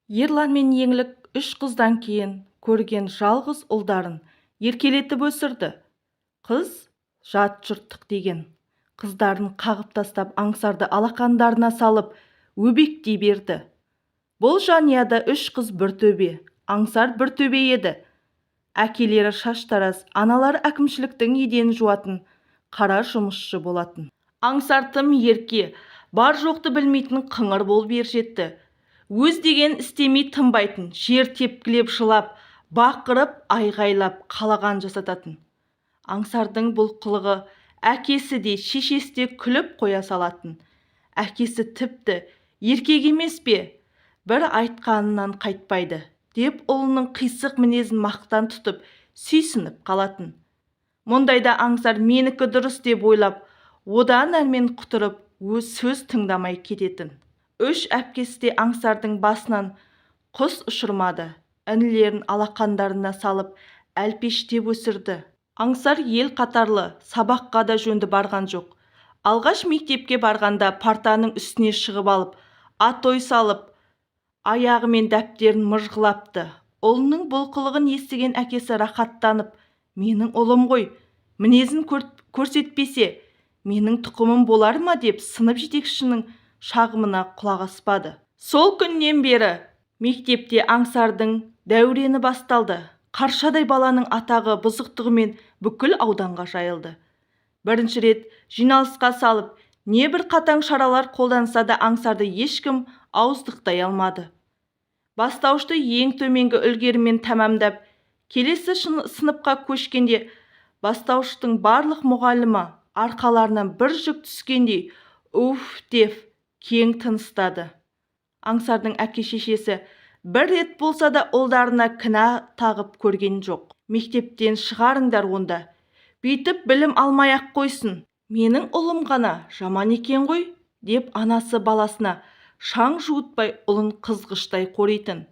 Ерлан мен еңлік үш қыздан кейін көрген жалғыз ұлдарын еркелетіп өсірді. Қыз жат жұрттық деген қыздарын қағып тастап аңсарды алақандарына салып өбектей берді. Бұл жанұяда үш қыз бір төбе, аңсар бір төбе еді. Әкелері шаштараз, аналары әкімшіліктің еденін жуатын қара жұмысшы болатын. Аңсар тым ерке, бар жоқты білмейтін қыңыр болып ержетті. Өз деген істемей тынбайтын, жер тепкілеп жылап, бақырып, айғайлап қалаған жасататын. Аңсардың бұл қылығы әкесі де шешесі де күліп қоя салатын. Әкесі тіпті еркек емес пе, бір айтқанынан қайтпайды деп ұлының қисық мінезін мақтан тұтып сүйсініп қалатын. Мұндайда аңсар менікі дұрыс деп ойлап, одан әрмен құтырып, өз сөз тыңдамай кететін. Үш әпкесі де аңсардың басынан құс ұшырмады, інілерін алақандарына салып әлпештеп өсірді. Аңсар ел қатарлы, сабаққа да жөнді барған жоқ. Алғаш мектепке барғанда партаның үстіне шығып алып, атой салып, аяғымен дәптерін мыжғылапты. Ұлының бұл қылығын естіген әкесі рахаттанып, менің ұлым ғой, мінезін көрсетпесе, менің тұқымым болар ма деп сынып жетекшінің шағымына құлақ аспады. Сол күннен бері мектепте аңсардың дәурені басталды. Қаршадай баланың атағы бұзықтығымен бүкіл ауданға жайылды. Бірінші рет жиналысқа салып, не бір қатаң шаралар қолданса да аңсарды ешкім ауыздықтай алмады. Бастауышты ең төменгі үлгерімен тәмамдап, келесі сыныпқа көшкенде бастауыштың барлық мұғалімі арқаларынан бір жүк түскендей уф деп кең тыныстады. Аңсардың әке-шешесі бір рет болса да ұлдарына кінә тағып көрген жоқ. Мектептен шығарыңдар онда, бүйтіп білім алмай-ақ қойсын, менің ұлым ғана жаман екен ғой, деп анасы баласына шаң жуытпай ұлын қызғыштай қоритын.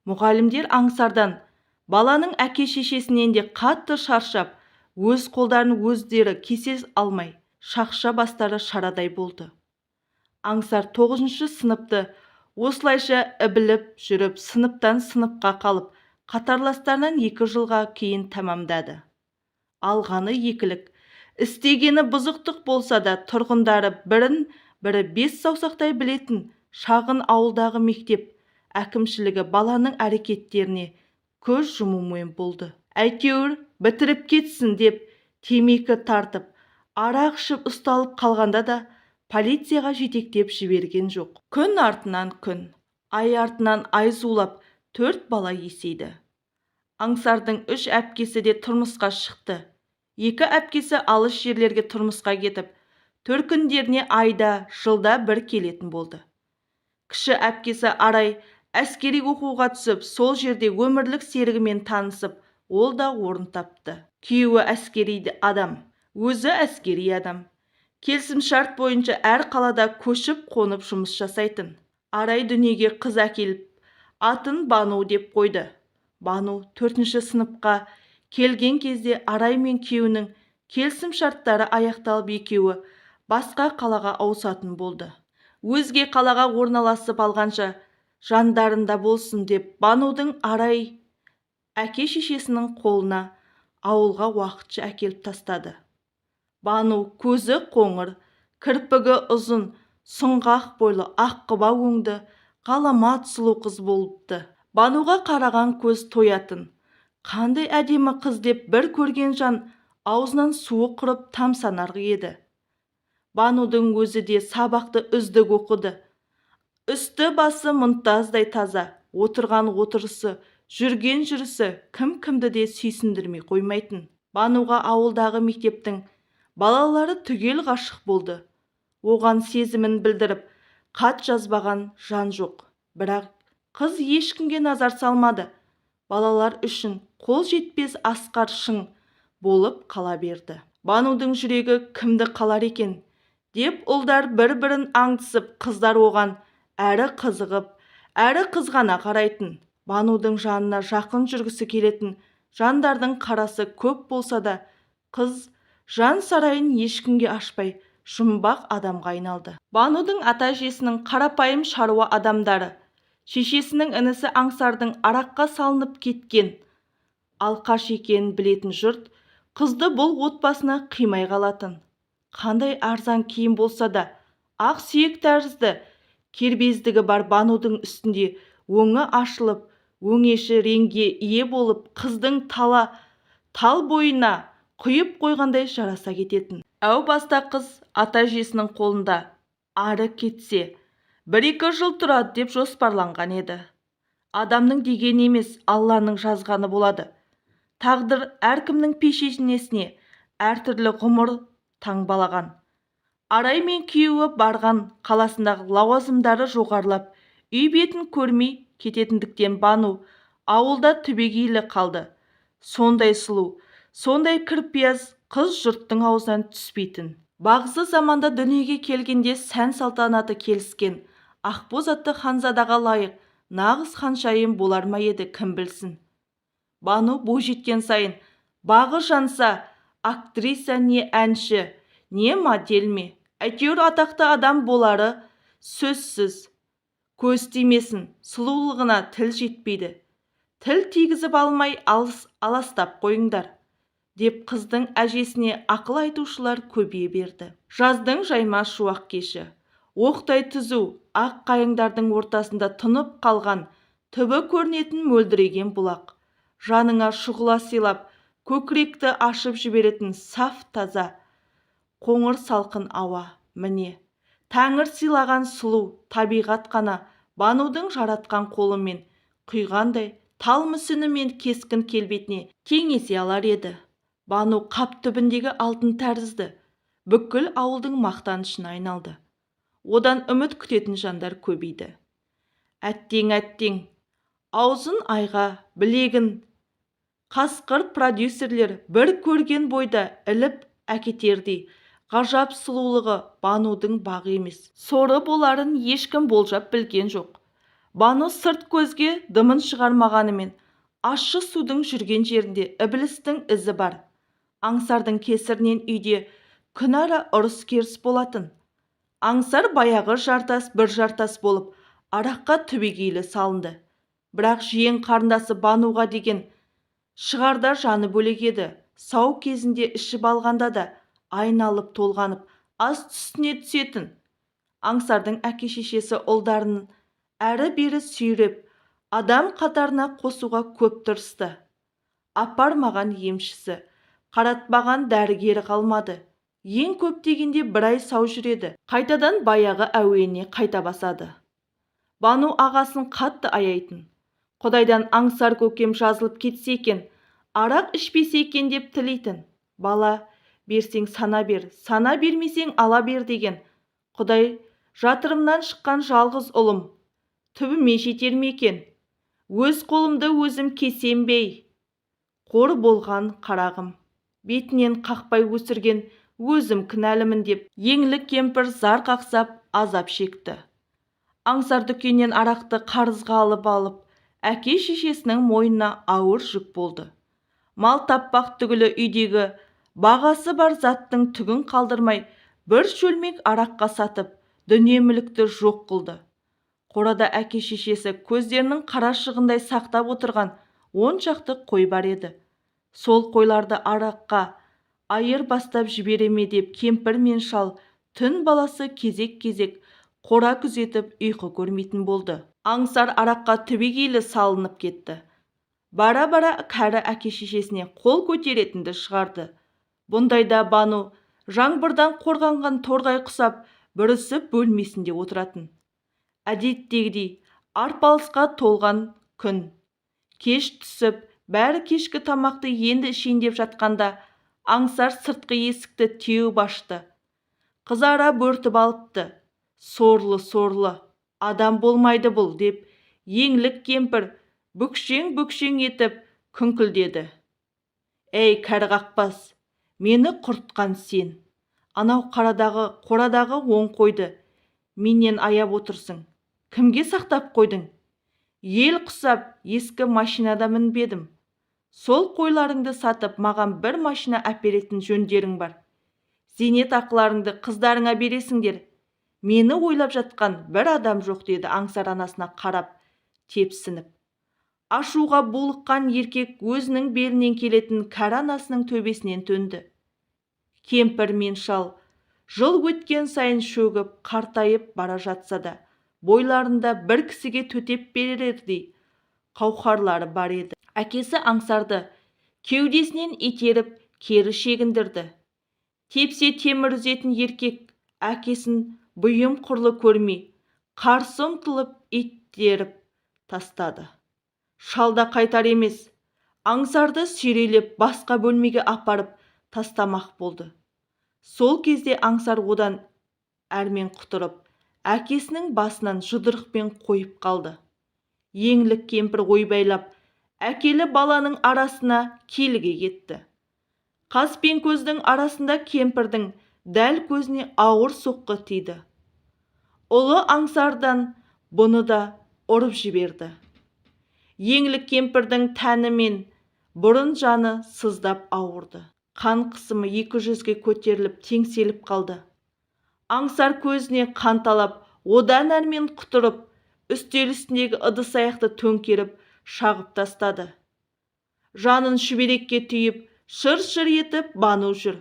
Мұғалімдер аңсардан, баланың әке-шешесінен де қатты шаршап, өз қолдарын өздері кесе алмай, шақша бастары шарадай болды. Аңсар 9-шы сыныпты осылайша ібіліп жүріп, сыныптан сыныпқа қалып, қатарластарынан 2 жылға кейін тәмамдады. Алғаны екілік, істегені бұзықтық болса да тұрғындары бірін-бірі 5 саусақтай білетін шағын ауылдағы мектеп әкімшілігі баланың әрекеттеріне көз жұмумен болды. Әйтеуір бітіріп кетсін деп темекі тартып, арақ ішіп ұсталып қалғанда да полицияға жетектеп жіберген жоқ. Күн артынан күн, ай артынан ай зулап 4 бала есейді. Аңсардың 3 әпкесі де тұрмысқа шықты. 2 әпкесі алыс жерлерге тұрмысқа кетіп, төркіндеріне айда, жылда бір келетін болды. Кіші әпкесі Арай әскери оқуға түсіп, сол жерде өмірлік серігімен танысып, ол да орын тапты. Күйеуі әскери адам, өзі әскери адам. Келісімшарт бойынша әр қалада көшіп-қонып жұмыс жасайтын. Арай дүниеге қыз әкеліп, атын Бану деп қойды. Бану 4-ші сыныпқа келген кезде Арай мен күйеуінің келісімшарттары аяқталып, екеуі басқа қалаға ауысатын болды. Өзге қалаға орналасып алғанша жандарында болсын деп Банудың Арай әке-шешесінің қолына ауылға уақытша әкеліп тастады. Бану көзі қоңыр, кірпігі ұзын, сұңғақ бойлы, аққұба өңді, ғаламат сұлу қыз болыпты. Бануға қараған көз тоятын. Қандай әдемі қыз деп бір көрген жан аузынан суы құрып тамсанар еді. Банудың өзі де сабақты үздік оқыды. Үсті басы мұнтаздай таза, отырған отырысы, жүрген жүрісі кім-кімді де сүйсіндірмей қоймайтын. Бануға ауылдағы мектептің балалары түгел ғашық болды. Оған сезімін білдіріп, хат жазбаған жан жоқ. Бірақ қыз ешкімге назар салмады. Балалар үшін қол жетпес асқар шың болып қала берді. Банудың жүрегі кімді қалар екен деп ұлдар бір-бірін аңдысып, қыздар оған әрі қызығып, әрі қызғана қарайтын. Банудың жанына жақын жүргісі келетін жандардың қарасы көп болса да, қыз жан сарайын ешкімге ашпай, жұмбақ адамға айналды. Банудың ата-әжесінің қарапайым шаруа адамдары, Шешесінің інісі Аңсардың араққа салынып кеткен алқаш екенін білетін жұрт қызды бұл отбасына қимай қалатын. Қандай арзан киім болса да ақ сүйек тәрізді кербездігі бар Банудың үстінде өңі ашылып, өңеші реңге ие болып, қыздың тал бойына құйып қойғандай жараса кететін. Әу баста қыз ата-әжесінің қолында ары кетсе 1-2 жыл тұрады деп жоспарланған еді. Адамның деген емес, Алланың жазғаны болады. Тағдыр әркімнің пешенесіне әртүрлі ғұмыр таңбалаған. Арай мен күйеуі барған қаласындағы лауазымдары жоғарылап, үй бетін көрмей кететіндіктен Бану ауылда түбегейлі қалды. Сондай сұлу, сондай кірпияз қыз жұрттың аузынан түспейтін. Бағзы заманда дүниеге келгенде сән салтанаты келіскен Ақбоз атты ханзадаға лайық нағыз ханшайым болар ма еді, кім білсін. Бану бойжеткен сайын бағы жанса, актриса не әнші, не модель ме, әйтеуір атақты адам болары сөзсіз. Көз тимесін, сұлулығына тіл жетпейді. Тіл тигізіп алмай аластап қойыңдар, деп қыздың әжесіне ақыл айтушылар көбейе берді. Жаздың жайма шуақ кеші, оқтай түзу ақ қайыңдардың ортасында тұнып қалған, түбі көрінетін мөлдіреген бұлақ. Жаныңа шұғыла сыйлап, көкіректі ашып жіберетін саф таза, қоңыр салқын ауа. Міне, Тәңір сыйлаған сұлу табиғат қана Банудың жаратқан қолымен құйғандай тал мүсінімен кескін келбетіне теңесе алар еді. Бану қап түбіндегі алтын тәрізді, бүкіл ауылдың мақтанышына айналды. Одан үміт күтетін жандар көбейді. Әттең, аузын айға, білегін қасқыр продюсерлер бір көрген бойда іліп әкетердей ғажап сұлулығы Банудың бағы емес, соры боларын ешкім болжап білген жоқ. Бану сырт көзге дымын шығармағанымен, ащы судың жүрген жерінде ібілістің ізі бар. Аңсардың кесірінен үйде күнара ұрыс-керіс болатын. Аңсар баяғы жартас бір жартас болып араққа түбегейлі салынды. Бірақ жиен қарындасы Бануға деген шығарда жаны бөлек еді. Сау кезінде ішіп алғанда да айналып толғанып ас үстіне түсетін. Аңсардың әке-шешесі ұлдарын әрі-бері сүйреп, адам қатарына қосуға көп тырысты. Апармаған емшісі, қаратпаған дәрігері қалмады. Ең көп дегенде 1 ай сау жүреді. Қайтадан баяғы әуеніне қайта басады. Бану ағасын қатты аяйтын. Құдайдан Аңсар көкем жазылып кетсе екен, арақ ішпесе екен деп тілейтін. Бала берсең сана бер, сана бермесең ала бер деген. Құдай жатырымнан шыққан жалғыз ұлым, түбіме жетер ме екен? Өз қолымды өзім кесем бей? Қор болған қарағым, бетінен қақпай өсірген өзім кінәлімін деп еңлік кемпір зар қақсап азап шекті. Аңсар дүкеннен арақты қарызға алып, әке-шешесінің мойнына ауыр жүк болды. Мал таппақ түгілі үйдегі бағасы бар заттың түгін қалдырмай, бір шөлмек араққа сатып, дүние мүлікті жоқ қылды. Қорада әке-шешесі көздерінің қарашығындай сақтап отырған 10 шақты қой бар еді. Сол қойларды араққа айыр бастап жібереме деп кемпір мен шал түн баласы кезек-кезек қора күзетіп ұйқы көрмейтін болды. Аңсар араққа түбегейлі салынып кетті. Бара-бара кәрі әке-шешесіне қол көтеретінді шығарды. Бұндайда Бану жаңбырдан қорғанған торғай құсап бүрісіп бөлмесінде отыратын. Әдеттегідей арпалысқа толған күн. Кеш түсіп, бәрі кешкі тамақты енді ішейін деп жатқанда Аңсар сыртқы есікті теуіп ашты. Қызара бөртіп алыпты. Сорлы, адам болмайды бұл деп еңлік кемпір бүкшең етіп күңкілдеді. Ей кәрі қақпас, мені құртқан сен. Анау қорадағы 10 қойды менен аяп отырсың. Кімге сақтап қойдың? Ел құсап ескі машинада мінбедім. Сол қойларыңды сатып маған бір машина әперетін жөндерің бар. Зейнет ақыларыңды қыздарыңа бересіңдер. Мені ойлап жатқан бір адам жоқ, деді Аңсар анасына қарап. тепсініп. Ашуға булыққан еркек өзінің белінен келетін кәрі анасының төбесінен төнді. Кемпір мен шал жыл өткен сайын шөгіп, қартайып бара жатса да, бойларында бір кісіге төтеп берердей қауқарлары бар еді. Әкесі аңсарды кеудесінен итеріп, кері шегіндірді. Тепсе темір үзетін еркек әкесін бұйым құрлы көрмей, қарсы ұмтылып итеріп тастады. Шалда қайтар емес, аңсарды сүйрелеп басқа бөлмеге апарып тастамақ болды. Сол кезде аңсар одан әрмен құтырып, әкесінің басынан жұдырықпен қойып қалды. Еңлік кемпір ойбайлап, әкелі баланың арасына келіге кетті. Қас пен көздің арасында кемпірдің дәл көзіне ауыр соққы тиді. Ұлы аңсардан бұны да ұрып жіберді. Еңлік кемпірдің тәні мен бұрын жаны сыздап ауырды. Қан қысымы 200-ге көтеріліп теңселіп қалды. Аңсар көзіне қан талап, одан әрмен құтырып, үстел үстіндегі ыдыс аяқты төңкеріп, шағып тастады. Жанын шүберекке түйіп, шыр-шыр етіп бану жүр.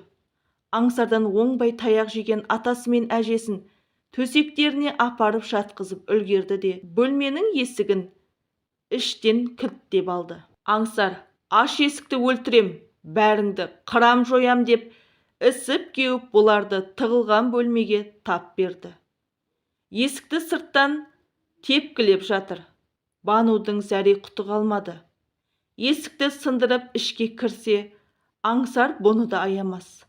Аңсардан оңбай таяқ жеген атасы мен әжесін төсектеріне апарып жатқызып үлгерді де, бөлменің есігін іштен кілттеп алды. Аңсар, аш есікті өлтірем, бәріңді қырам жоям деп ісіп кеуіп бұларды тығылған бөлмеге тап берді. Есікті сырттан тепкілеп жатыр. Банудың зәре құты қалмады. Есікті сындырып ішке кірсе, аңсар бұны да аямас.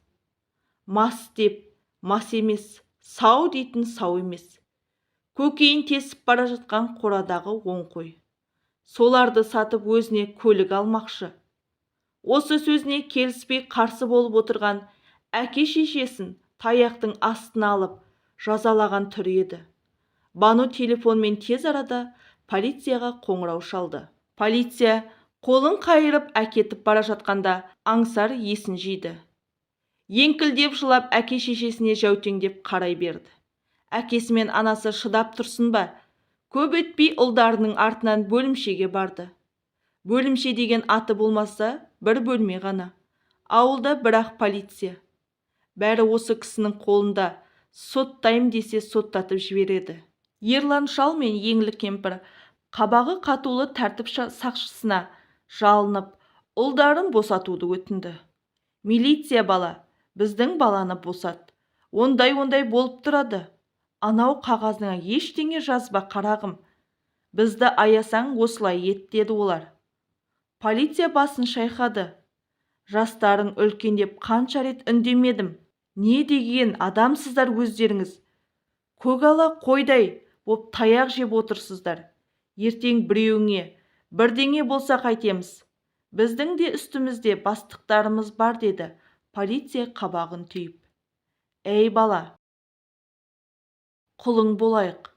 Мас деп мас емес, сау дейтін сау емес. Көкейін тесіп бара жатқан қорадағы оң қой. Соларды сатып өзіне көлік алмақшы. Осы сөзіне келіспей қарсы болып отырған әке-шешесін таяқтың астына алып жазалаған түрі еді. Бану телефонмен тез арада полицияға қоңырау шалды. Полиция қолын қайырып әкетіп бара жатқанда аңсар есін жиды. Еңкілдеп жылап әке-шешесіне жәутеңдеп қарай берді. Әкесі мен анасы шыдап тұрсын ба? Көп өтпей ұлдарының артынан бөлімшеге барды. Бөлімше деген аты болмаса, бір бөлме ғана. Ауылда бірақ полиция. Бәрі осы кісінің қолында. Соттайым десе соттатып жібереді. Ерлан шал мен Еңлік кемпір қабағы қатулы тәртіп сақшысына жалынып, ұлдарын босатуды өтінді. Милиция бала, біздің баланы босат. Ондай болып тұрады. Анау қағазыңа ештеңе жазба қарағым. Бізді аясаң осылай ет, деді олар. Полиция басын шайқады. Жастарың үлкендеп қанша рет үндемедім. Не деген адамсыздар өздеріңіз. Көгала қойдай боп таяқ жеп отырсыздар. Ертең біреуіңе бірдеңе болса қайтеміз. Біздің де үстімізде бастықтарымыз бар, деді полиция қабағын түйіп. Ей бала, құлың болайық.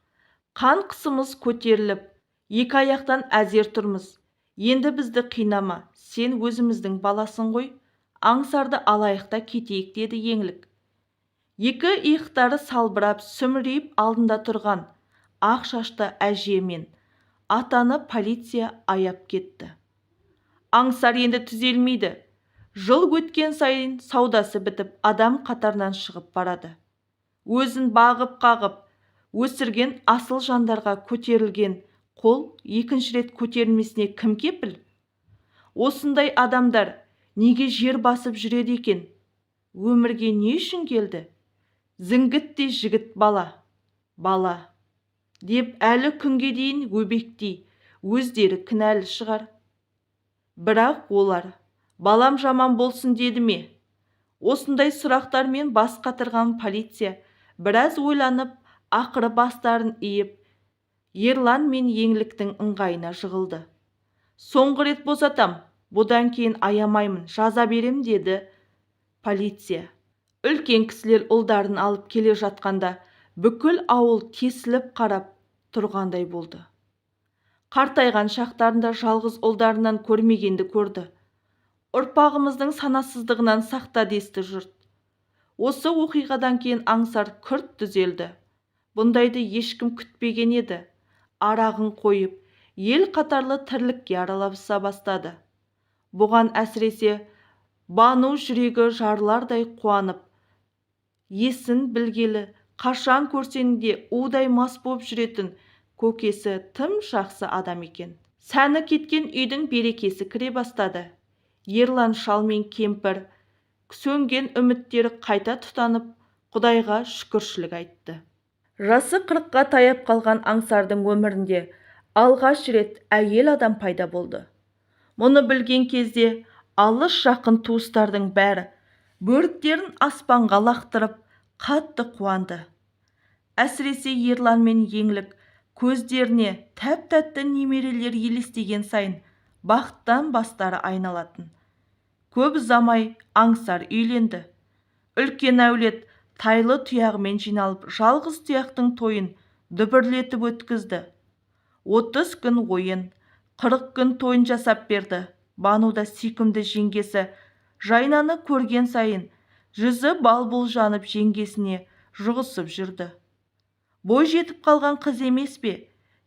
Қан қысымыз көтеріліп, екі аяқтан әзер тұрмыз. Енді бізді қинама, сен өзіміздің баласың ғой. Аңсарды алайықта кетейік, деді Еңлік. Екі иықтары салбырап, сүмірейіп алдында тұрған ақ шашты әже мен атаны полиция аяп кетті. Аңсар енді түзелмейді. Жыл өткен сайын саудасы бітіп, адам қатарынан шығып барады. Өзін бағып-қағып өсірген асыл жандарға көтерілген қол екінші рет көтерілмесіне кім кепіл? Осындай адамдар неге жер басып жүреді екен? Өмірге не үшін келді? Зіңгітте жігіт бала, деп әлі күнге дейін өбектей өздері кінәлі шығар. Бірақ олар балам жаман болсын деді ме? Осындай сұрақтармен бас қатырған полиция біраз ойланып, ақыры бастарын иіп, Ерлан мен Еңліктің ыңғайына жығылды. Соңғы рет босатам, бұдан кейін аямаймын, жаза берем, деді полиция. Үлкен кісілер ұлдарын алып келе жатқанда бүкіл ауыл тесіліп қарап тұрғандай болды. Қартайған шақтарында жалғыз ұлдарынан көрмегенді көрді. Ұрпағымыздың санасыздығынан сақта, десті жұрт. Осы оқиғадан кейін аңсар күрт түзелді. Бұндайды ешкім күтпеген еді. Арағын қойып, ел қатарлы тірлікке араласа бастады. Бұған әсіресе Бану жүрегі жарылардай қуанып, есін білгелі қашан көрсенде удай мас боп жүретін көкесі тым жақсы адам екен. Сәні кеткен үйдің берекесі кіре бастады. Ерлан шал мен кемпір сөнген үміттері қайта тұтанып, Құдайға шүкіршілік айтты. Жасы 40-қа таяп қалған Аңсардың өмірінде алғаш рет әйел адам пайда болды. Мұны білген кезде алыс жақын туыстардың бәрі бөріктерін аспанға лақтырып қатты қуанды. Әсіресе Ерлан мен Еңлік көздеріне тәп-тәтті немерелер елестеген сайын бақыттан бастары айналатын. Көп ұзамай Аңсар үйленді. Үлкен әулет тайлы тұяғымен жиналып жалғыз тұяқтың тойын дүбірлетіп өткізді. 30 күн ойын, 40 күн тойын жасап берді. Бануда сүйкімді жеңгесі Жайнаны көрген сайын жүзі балбұл жанып жеңгесіне жұғысып жүрді. Бой жетіп қалған қыз емес пе,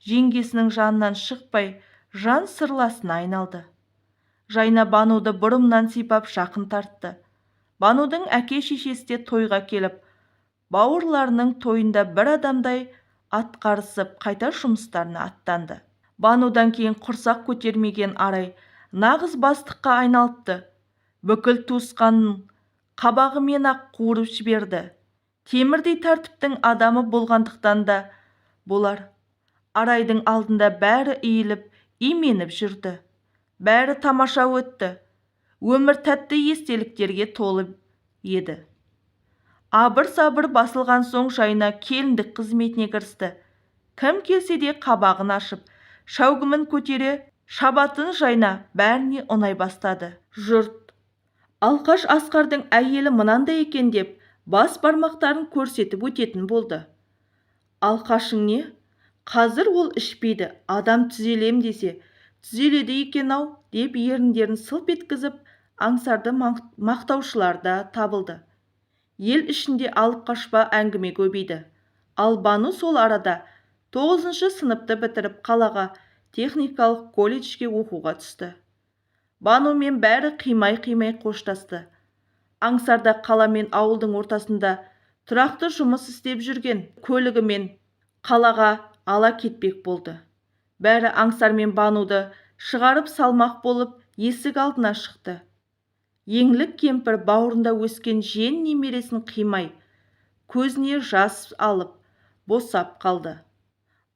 жеңгесінің жанынан шықпай жан сырласына айналды. Жайна Бануды бұрымнан сипап жақын тартты. Банудың әке-шешесі де тойға келіп, бауырларының тойында бір адамдай атқарысып қайта жұмыстарына аттанды. Банудан кейін құрсақ көтермеген Арай нағыз бастыққа айналыпты. Бүкіл туысқанын қабағымен-ақ қуырып жіберді. Темірдей тәртіптің адамы болғандықтан да болар. Арайдың алдында бәрі иіліп, именіп жүрді. Бәрі тамаша өтті. Өмір тәтті естеліктерге толы еді. Абыр-сабыр басылған соң Жайна келіндік қызметіне кірісті. Кім келсе де қабағын ашып, шәугімін көтере шабатын Жайна бәріне ұнай бастады. Жұрт, Алқаш Асқардың әйелі мынандай екен деп, бас бармақтарын көрсетіп өтетін болды. Алқашың не? Қазір ол ішпейді, адам түзелем десе, түзеледі екен-ау деп еріндерін сылп еткізіп, Аңсарды мақтаушылар да табылды. Ел ішінде алып қашпа әңгіме көбейді. Ал Бану сол арада 9-шы сыныпты бітіріп қалаға техникалық колледжге оқуға түсті. Банумен бәрі қимай-қимай қоштасты. Аңсарда қала мен ауылдың ортасында тұрақты жұмыс істеп жүрген көлігімен қалаға ала кетпек болды. Бәрі Аңсар мен Бануды шығарып салмақ болып есік алдына шықты. Еңлік кемпір бауырында өскен жиен немересін қимай, көзіне жас алып, босап қалды.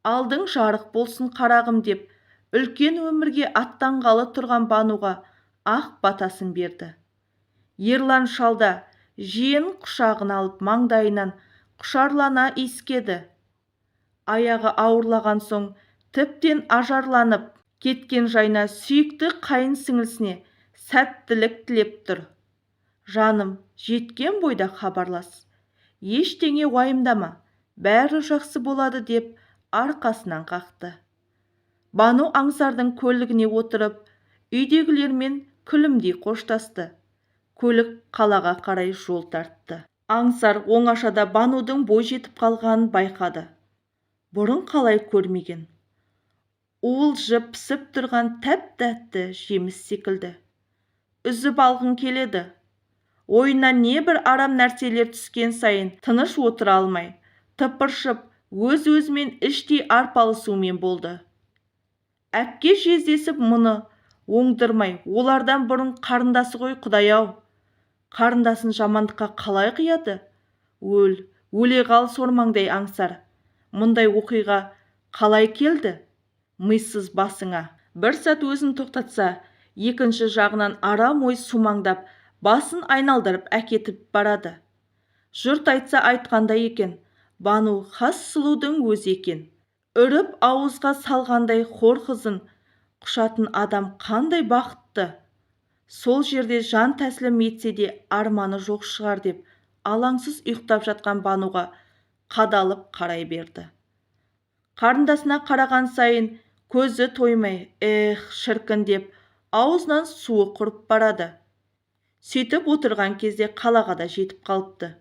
Алдың жарық болсын қарағым деп, үлкен өмірге аттанғалы тұрған Бануға ақ батасын берді. Ерлан шалда жиен құшағын алып маңдайынан құшарлана иіскеді. Аяғы ауырлаған соң тіптен ажарланып кеткен Жайна сүйікті қайын сіңілісіне сәттілік тілеп тұр. Жаным, жеткен бойда хабарлас. Ештеңе уайымдама, бәрі жақсы болады деп арқасынан қақты. Бану Аңсардың көлігіне отырып, үйдегілермен күлімдей қоштасты. Көлік қалаға қарай жол тартты. Аңсар оңашада Банудың бой жетіп қалғанын байқады. Бұрын қалай көрмеген. Уылжып пісіп тұрған тәп-тәтті жеміс секілді. Үзіп алғың келеді. Ойына не бір арам нәрселер түскен сайын тыныш отыра алмай, тыпыршып, өз-өзімен іштей арпалысумен болды. Әпке жездесіп мұны оңдырмай, олардан бұрын қарындасы ғой Құдай-ау. Қарындасын жамандыққа қалай қияды? Өле қал сормаңдай Аңсар. Мұндай оқиға қалай келді? Миссыз басыңа. Бір сәт өзін тоқтатса, екінші жағынан арам ой сумаңдап, басын айналдырып әкетіп барады. Жұрт айтса айтқандай екен, Бану хас сұлудың өзі екен. Үріп ауызға салғандай хор қызын құшатын адам қандай бақытты. Сол жерде жан тәсілім етсе де арманы жоқ шығар деп, алаңсыз ұйықтап жатқан Бануға қадалып қарай берді. Қарындасына қараған сайын көзі тоймай, шіркін деп, аузынан суы құрып барады. Сөйтіп отырған кезде қалаға да жетіп қалыпты.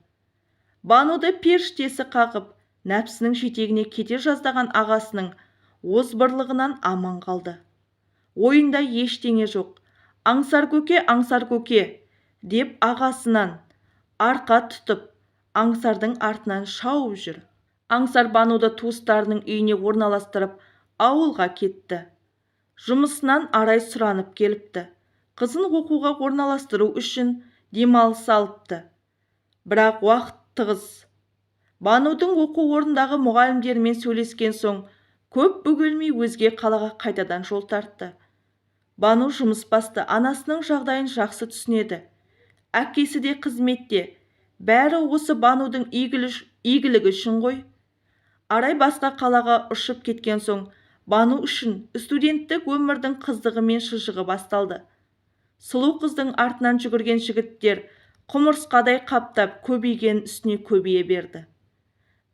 Бануды періштесі қағып, нәпсінің жетегіне кете жаздаған ағасының озбырлығынан аман қалды. Ойында ештеңе жоқ. Аңсар көке, деп ағасынан арқа тұтып, Аңсардың артынан шауып жүр. Аңсар Бануды туыстарының үйіне орналастырып, ауылға кетті. Жұмысынан арай сұранып келіпті. Қызын оқуға орналастыру үшін демалыс алыпты. Бірақ уақыт тығыз. Банудың оқу орнындағы мұғалімдермен сөйлескен соң, көп бөгелмей өзге қалаға қайтадан жол тартты. Бану жұмыс басты, анасының жағдайын жақсы түсінеді. Әкесі де қызметте. Бәрі осы Банудың игілігі үшін ғой. Арай басқа қалаға ұшып кеткен соң, Бану үшін студенттік өмірдің қызығы мен шыжығы басталды. Сұлу қыздың артынан жүгірген жігіттер құмырсқадай қаптап көбейген үстіне көбейе берді.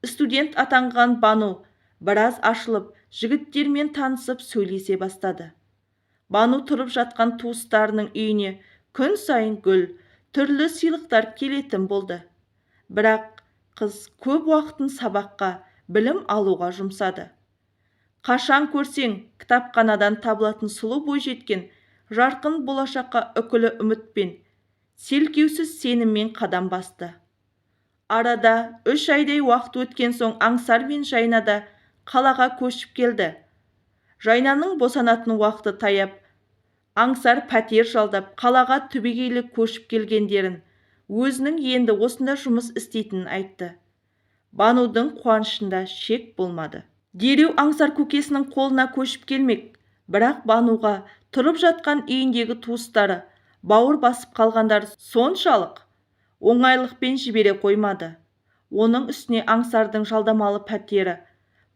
Студент атанған Бану біраз ашылып, жігіттермен танысып сөйлесе бастады. Бану тұрып жатқан туыстарының үйіне күн сайын гүл, түрлі сыйлықтар келетін болды. Бірақ қыз көп уақытын сабаққа, білім алуға жұмсады. Қашан көрсең, кітапханадан табылатын сұлу бойжеткен жарқын болашаққа үкілі үмітпен, селкеусіз сеніммен қадам басты. Арада 3 айдай уақыт өткен соң Аңсар мен Жайна да қалаға көшіп келді. Жайнаның босанатын уақыты таяп, Аңсар пәтер жалдап, қалаға түбегейлі көшіп келгендерін, өзінің енді осында жұмыс істейтінін айтты. Банудың қуанышында шек болмады. Дереу Аңсар көкесінің қолына көшіп келмек, бірақ Бануға тұрып жатқан үйіндегі туыстары, бауыр басып қалғандар соншалық оңайлықпен жібере қоймады. Оның үстіне Аңсардың жалдамалы пәтері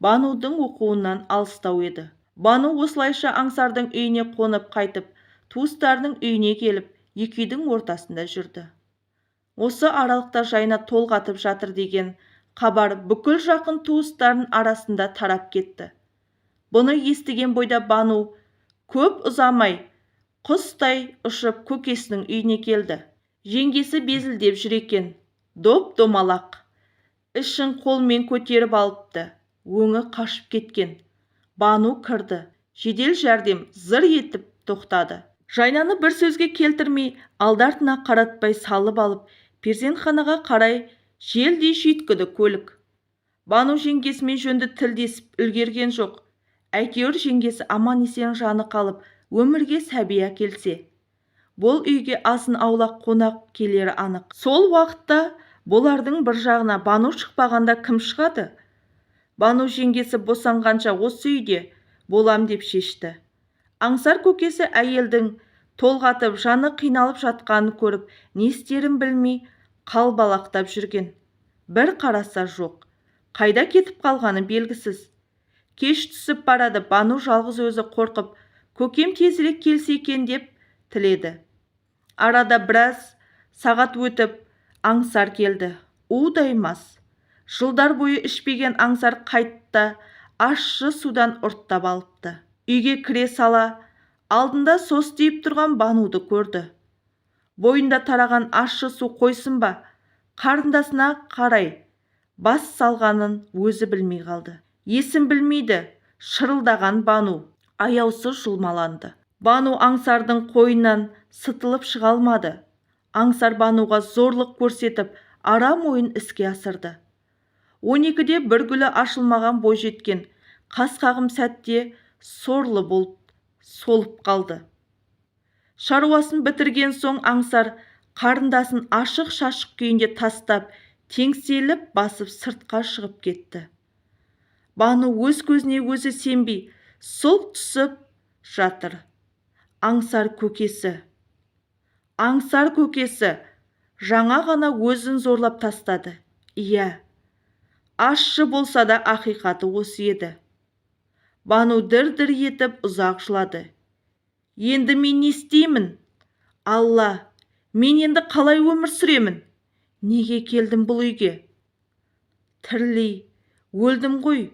Банудың оқуынан алыстау еді. Бану осылайша Аңсардың үйіне қонып қайтып, туыстарының үйіне келіп, екі үйдің ортасында жүрді. Осы аралықта Жайна толғатып жатыр деген хабар бүкіл жақын туыстарын арасында тарап кетті. Бұны естіген бойда Бану көп ұзамай құстай ұшып көкесінің үйіне келді. Жеңгесі безілдеп жүр екен, доп-домалақ. Ішін қолмен көтеріп алыпты, өңі қашып кеткен. Бану кірді, жедел жәрдем зыр етіп тоқтады. Жайнаны бір сөзге келтірмей, алды-артына қаратпай салып алып, перзентханаға қарай желдей жүйткіді көлік. Бану жеңгесімен жөнді тілдесіп үлгерген жоқ. Әйтеуір жеңгесі аман-есен жаны қалып, өмірге сәби әкелсе. Бұл үйге азын аулақ қонақ келері анық. Сол уақытта бұлардың бір жағына Бану шықпағанда кім шығады? Бану жеңгесі босанғанша осы үйде болам деп шешті. Аңсар көкесі әйелдің толғатып, жаны қиналып жатқанын көріп, не істерін білмей қалбалақтап жүрген. Бір қараса жоқ. Қайда кетіп қалғаны белгісіз. Кеш түсіп барады. Бану жалғыз өзі қорқып, көкем тезірек келсе екен деп тіледі. Арада біраз сағат өтіп, Аңсар келді. Удай мас. Жылдар бойы ішпеген Аңсар қайтты, ащы судан ұрттап алыпты. Үйге кіре сала, алдында состиып тұрған Бануды көрді. Бойында тараған ащы су қойсын ба, қарындасына қарай бас салғанын өзі білмей қалды. Есін білмейді, шырылдаған Бану аяусыз жұлмаланды. Бану Аңсардың қойнынан сытылып шыға алмады. Аңсар Бануға зорлық көрсетіп, арам ойын іске асырды. 12-де бір гүлі ашылмаған бойжеткен қасқағым сәтте сорлы болып солып қалды. Шаруасын бітірген соң Аңсар қарындасын ашық-шашық күйінде тастап, теңселіп басып сыртқа шығып кетті. Бану өз көзіне өзі сенбей, сұлқ түсіп жатыр. Аңсар көкесі жаңа ғана өзін зорлап тастады. Иә, ащы болса да ақиқаты осы еді. Бану дір-дір етіп ұзақ жылады. Енді мен не істеймін? Алла, мен енді қалай өмір сүремін? Неге келдім бұл үйге? Тірілей, өлдім ғой.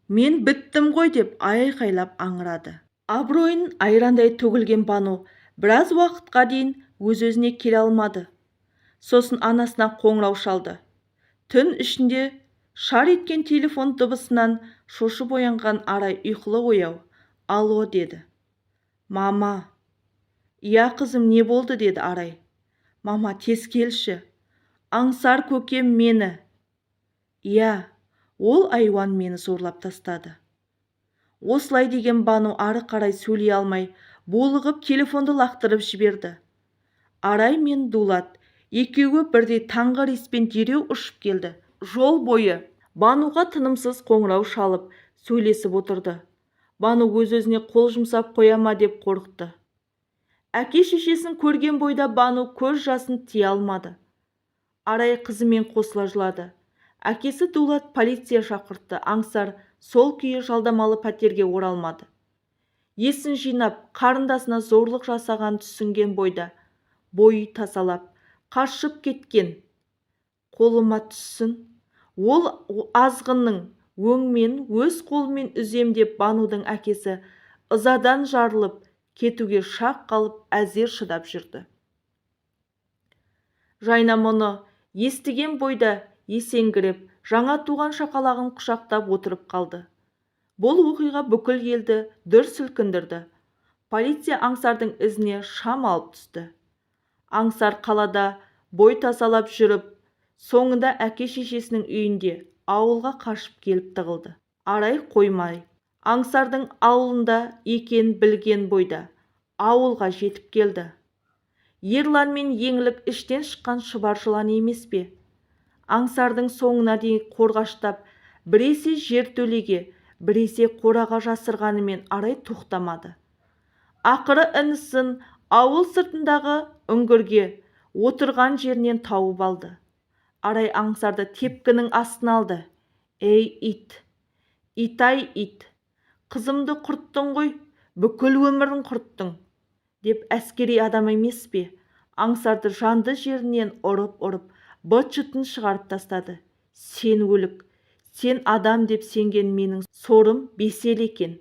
Мен біттім ғой деп айқайлап аңырады. Абыройын айрандай төгілген Бану біраз уақытқа дейін өз-өзіне келе алмады. Сосын анасына қоңырау шалды. Түн ішінде Шар еткен телефон дыбысынан шошып оянған Арай ұйқылы ояу. «Алло» деді. «Мама». «Иә қызым, не болды?» деді Арай. «Мама, тез келші. Аңсар көкем мені». «Иә, ол айуан мені зорлап тастады». Осылай деген Бану ары қарай сөйлей алмай, булығып телефонды лақтырып жіберді. Арай мен Дулат екеуі бірдей таңғы респен дереу ұшып келді. Жол бойы Бануға тынымсыз қоңырау шалып сөйлесіп отырды. Бану өз-өзіне қол жұмсап қоя ма деп қорықты. Әке-шешесін көрген бойда Бану көз жасын тия алмады. Арай қызымен қосыла жылады. Әкесі Дулат полиция шақыртты. Аңсар сол күйі жалдамалы пәтерге оралмады. Есін жинап, қарындасына зорлық жасаған түсінген бойда бойы тасалап, қашып кеткен. Қолыма түссін, ол азғынның өңмен өз қолымен үзем деп Банудың әкесі ызадан жарылып кетуге шақ қалып әзер шыдап жүрді. Жайна мұны естіген бойда есеңгіреп, жаңа туған шақалағын құшақтап отырып қалды. Бұл оқиға бүкіл елді дүр сілкіндірді. Полиция Аңсардың ізіне шам алып түсті. Аңсар қалада бой тасалап жүріп, соңында әке-шешесінің үйінде ауылға қашып келіп тығылды. Арай қоймай, Аңсардың ауылында екен білген бойда ауылға жетіп келді. Ерлан мен еңлік іштен шыққан шұбар жылан емес пе? Аңсардың соңына дейін қорғаштап, біресе жертөлеге, біресе қораға жасырғанымен Арай тоқтамады. Ақыры інісін ауыл сыртындағы үңгірге отырған жерінен тауып алды. Арай Аңсарды тепкінің астына алды. «Ей ит, ит-ай ит, қызымды құрттың ғой, бүкіл өмірін құрттың» деп әскери адам емес пе? Аңсарды жанды жерінен ұрып-ұрып, быт-шытын шығарып тастады. «Сен өлік, сен адам деп сенген менің сорым бесел екен.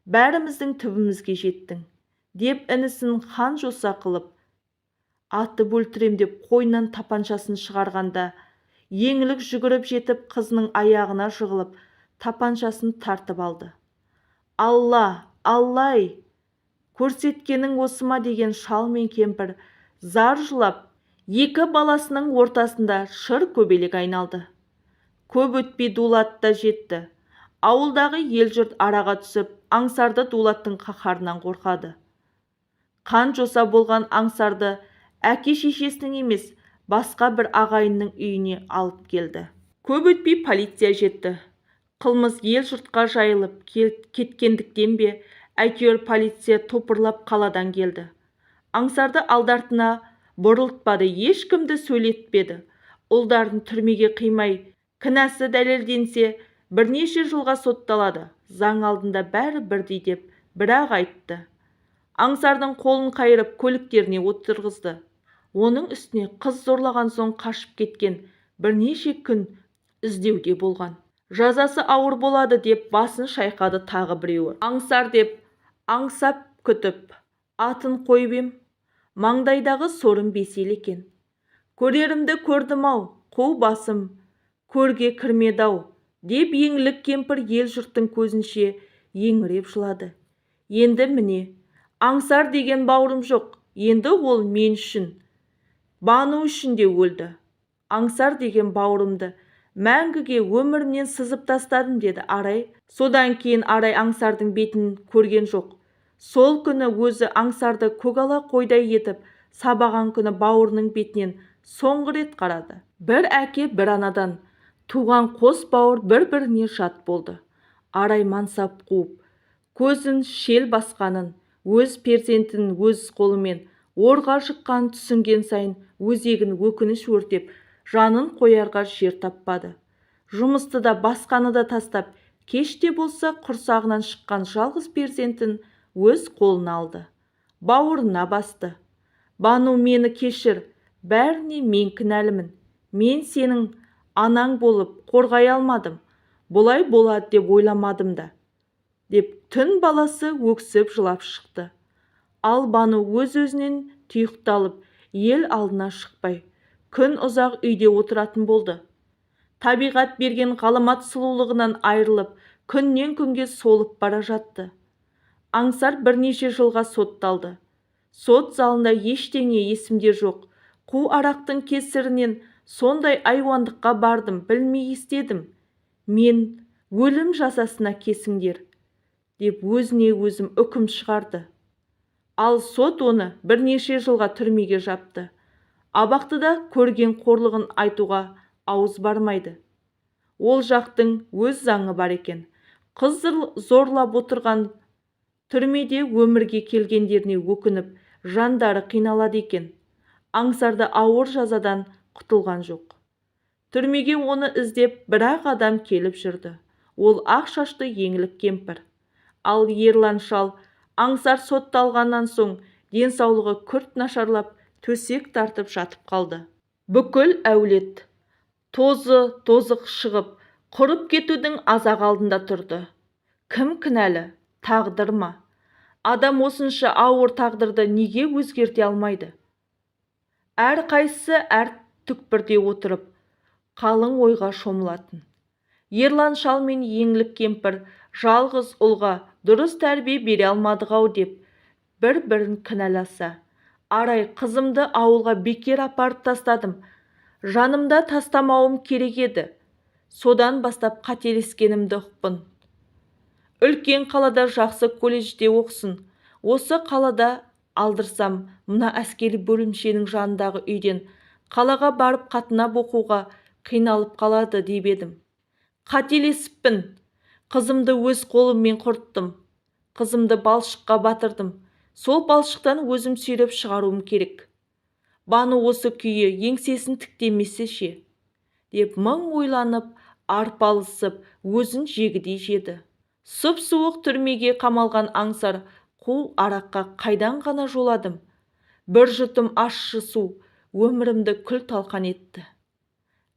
Бәріміздің түбімізге жеттің» деп інісін қан-жоса қылып, атып өлтірем деп қойнынан тапаншасын шығарғанда, еңлік жүгіріп жетіп қызының аяғына жығылып, тапаншасын тартып алды. «Алла, Аллай, көрсеткенің осы ма» деген шал мен кемпір зар жылап, екі баласының ортасында шыр көбелек айналды. Көп өтпей Дулат та жетті. Ауылдағы ел-жұрт араға түсіп, Аңсарды Дулаттың қаһарынан қорқады. Қан жоса болған Аңсарды әке-шешесінің емес, басқа бір ағайынның үйіне алып келді. Көп өтпей полиция жетті. Қылмыс ел-жұртқа жайылып кеткендіктен бе, әйтеуір полиция топырлап қаладан келді. Аңсарды алды-артына бұрылтпады, ешкімді сөйлетпеді. Ұлдарын түрмеге қимай, кінәсі дәлелденсе, бірнеше жылға сотталады. Заң алдында бәрі бірдей деп бір-ақ айтты. Аңсардың қолын қайырып көліктеріне отырғызды. Оның үстіне қыз зорлаған соң қашып кеткен, бірнеше күн іздеуде болған. Жазасы ауыр болады деп басын шайқады тағы біреуі. Аңсар деп аңсап күтіп, атын қойып ем, маңдайдағы сорым бесел екен. Көрерімді көрдім-ау, қу басым көрге кірмеді-ау деп еңлік кемпір ел-жұрттың көзінше еңіреп жылады. Енді міне, Аңсар деген бауырым жоқ, енді ол мен үшін, Бану үшін де өлді. Аңсар деген бауырымды мәңгіге өмірімнен сызып тастадым, деді Арай. Содан кейін Арай Аңсардың бетін көрген жоқ. Сол күні өзі Аңсарды көгала қойдай етіп сабаған күні бауырының бетінен соңғы рет қарады. Бір әке бір анадан туған қос бауыр бір-біріне жат болды. Арай мансап қуып, көзін шел басқанын, өз перзентін өз қолымен орға жыққан түсінген сайын өзегін өкініш өртеп, жанын қоярға жер таппады. Жұмысты да басқаны да тастап, кеште болса құрсағынан шыққан жалғыз перзентін өз қолына алды. Бауырына басты. Бану, мені кешір, бәріне мен кінәлімін. Мен сенің анаң болып қорғай алмадым. Бұлай болады деп ойламадым да. Деп түн баласы өксіп жылап шықты. Ал Бану өз-өзінен тұйықталып, ел алдына шықпай, күн ұзақ үйде отыратын болды. табиғат берген ғаламат сұлулығынан айырылып, күннен күнге солып бара жатты. Аңсар бірнеше жылға сотталды. Сот залында ештеңе есімде жоқ. Қу арақтың кесірінен сондай айуандыққа бардым, білмей істедім. Мен өлім жазасына кесіңдер, деп өзіне өзім үкім шығарды. Ал сот оны бірнеше жылға түрмеге жапты. Абақтыда көрген қорлығын айтуға ауыз бармайды. Ол жақтың өз заңы бар екен. Қыз зорлап отырған түрмеде өмірге келгендеріне өкініп, жандары қиналады екен. Аңсарды ауыр жазадан құтылған жоқ. Түрмеге оны іздеп бір-ақ адам келіп жүрді. Ол ақ шашты еңлік кемпір. Ал Ерлан шал Аңсар сотталғаннан соң денсаулығы күрт нашарлап, төсек тартып жатып қалды. Бүкіл әулет тозық шығып, құрып кетудің азақ алдында тұрды. Кім кінәлі? Тағдыр ма? Адам осынша ауыр тағдырды неге өзгерте алмайды? Әрқайсысы әр түкпірде отырып, қалың ойға шомылатын. Ерлан шал мен еңлік кемпір жалғыз ұлға дұрыс тәрбие бере алмадық-ау деп бір-бірін кінәласа. Арай, қызымды ауылға бекер апарып тастадым. Жанымда тастамауым керек еді. Содан бастап қателескенімді ұқпын. Үлкен қалада жақсы колледжде оқысын. Осы қалада алдырсам, мына әскери бөлімшенің жанындағы үйден қалаға барып қатынап оқуға қиналып қалады деп едім. Қателесіппін. Қызымды өз қолыммен құрттым. Қызымды балшыққа батырдым. Сол балшықтан өзім сүйреп шығаруым керек. Бану осы күйі еңсесін тіктемесе ше, деп мың ойланып, арпалысып, өзін жегідей жеді. Сұп-суық түрмеге қамалған Аңсар қу араққа қайдан ғана жоладым. Бір жұтым ащы су өмірімді күл-талқан етті.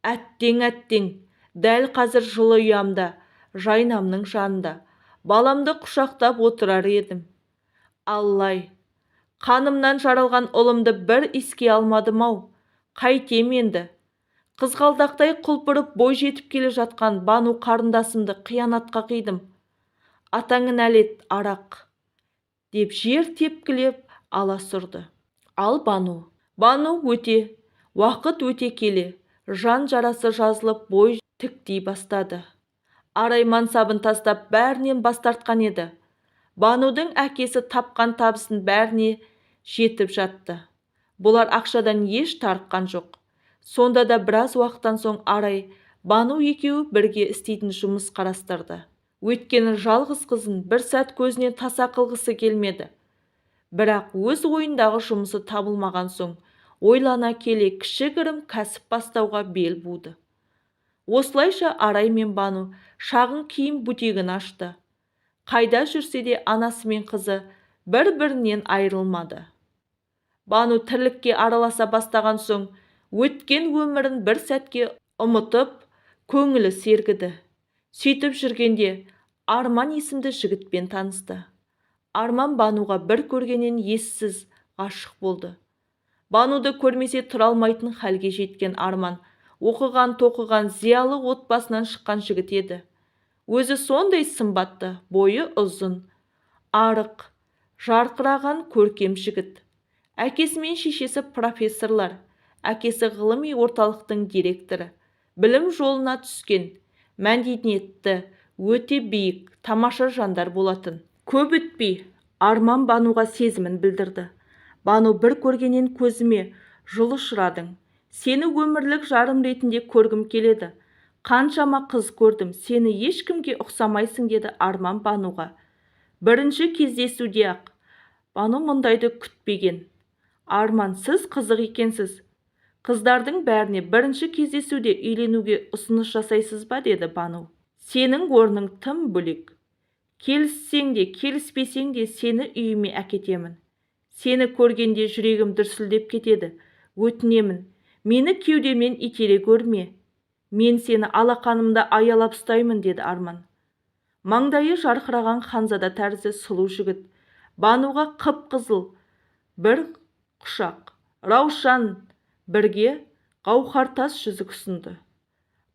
Әттең, дәл қазір жылы ұямда, жайнамның жанында, баламды құшақтап отырар едім. Аллай, қанымнан жаралған ұлымды бір еске алмадым-ау, қайтем енді. Қызғалдақтай құлпырып бой жетіп келе жатқан Бану қарындасымды қиянатқа қидым. Атаңы нәлет, арақ, деп жер тепкілеп ала сұрды. Ал Бану өте, уақыт өте келе, жан жарасы жазылып бой тіктей бастады. Арай мансабын тастап бәрінен бас тартқан еді. Банудың әкесі тапқан табысын бәріне жетіп жатты. Бұлар ақшадан еш тарыққан жоқ. Сонда да біраз уақыттан соң Арай, Бану екеуі бірге істейтін жұмыс қарастырды. Өйткені жалғыз қызын бір сәт көзінен таса қылғысы келмеді. Бірақ өз ойындағы жұмысы табылмаған соң, ойлана келе кішігірім кәсіп бастауға бел буды. Осылайша Арай мен Бану шағын киім бутигін ашты. Қайда жүрсе де анасы мен қызы бір-бірінен айырылмады. Бану тірлікке араласа бастаған соң, өткен өмірін бір сәтке ұмытып, көңілі сергіді. Сөйтіп жүргенде Арман есімді жігітпен танысты. Арман Бануға бір көргеннен ессіз ғашық болды. Бануды көрмесе тұра алмайтын халге жеткен Арман оқыған-тоқыған зиялы отбасынан шыққан жігіт еді. Өзі сондай сымбатты, бойы ұзын, арық, жарқыраған көркем жігіт. Әкесі мен шешесі профессорлар, әкесі ғылыми орталықтың директоры. Білім жолына түскен, мәдениетті, өте биік, тамаша жандар болатын. Көп өтпей Арман Бануға сезімін білдірді. Бану, бір көргеннен көзіме жыл ұшырадың. Сені өмірлік жарым ретінде көргім келеді. Қаншама қыз көрдім, сені ешкімге ұқсамайсың, деді Арман Бануға. Бірінші кездесуде-ақ Бану мұндайды күтпеген. Арман, сіз қызық екенсіз. Қыздардың бәріне бірінші кездесуде үйленуге ұсыныс жасайсыз ба, деді Бану. Сенің орның тым бөлек. Келіссең де, келіспесең де сені үйіме әкетемін. Сені көргенде жүрегім дүрсілдеп кетеді. Өтінемін, мені кеудемен итере көрме. Мен сені алақанымда аялап ұстаймын, деді Арман. Маңдайы жарқыраған ханзада тәрізді сұлу жігіт Бануға қып-қызыл бір құшақ, раушан бірге қауқартас жүзік ұсынды.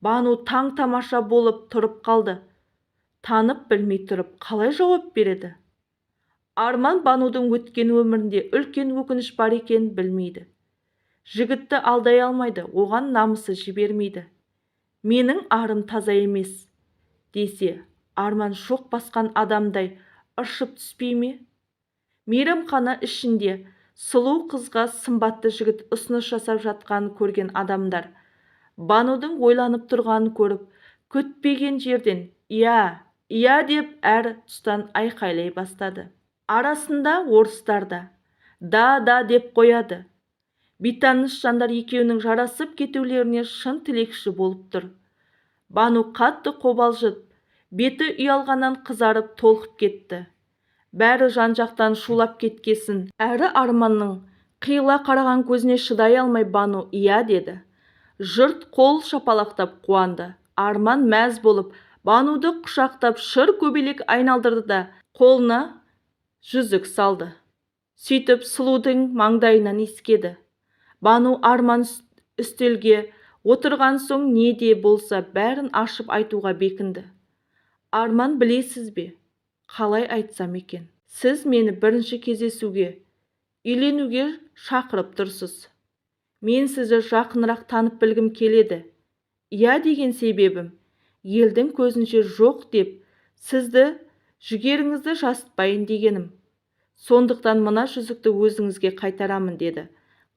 Бану таң-тамаша болып тұрып қалды. Танып білмей тұрып қалай жауап береді? Арман Банудың өткен өмірінде үлкен өкініш бар екенін білмейді. Жігітті алдай алмайды, оған намысы жібермейді. Менің арым таза емес, десе, арман шоқ басқан адамдай ыршып түспей ме? Мейрамхана ішінде сұлу қызға сымбатты жігіт ұсыныс жасап жатқанын көрген адамдар, Банудың ойланып тұрғанын көріп, күтпеген жерден «Иә, иә» деп әр тұстан айқайлай бастады. Арасында орыстар да «Да» деп қояды. Бейтаныс жандар екеуінің жарасып кетулеріне шын тілекші болып тұр. Бану қатты қобалжып, беті ұялғаннан қызарып толқып кетті. Бәрі жан-жақтан шулап кеткесін, әрі арманның қиыла қараған көзіне шыдай алмай Бану «Иә» деді. Жұрт қол шапалақтап қуанды. Арман мәз болып, Бануды құшақтап шыр көбелек айналдырды да қолына жүзік салды. Сөйтіп сұлудың маңдайынан иіскеді. Бану арман үстелге отырған соң не де болса бәрін ашып айтуға бекінді. Арман, білесіз бе, қалай айтсам екен? Сіз мені бірінші кездесуге, үйленуге шақырып тұрсыз. Мен сізді жақынырақ танып білгім келеді. «Иә» деген себебім, елдің көзінше жоқ деп, сізді жігеріңізді жасытпайын дегенім. Сондықтан мына жүзікті өзіңізге қайтарамын, деді.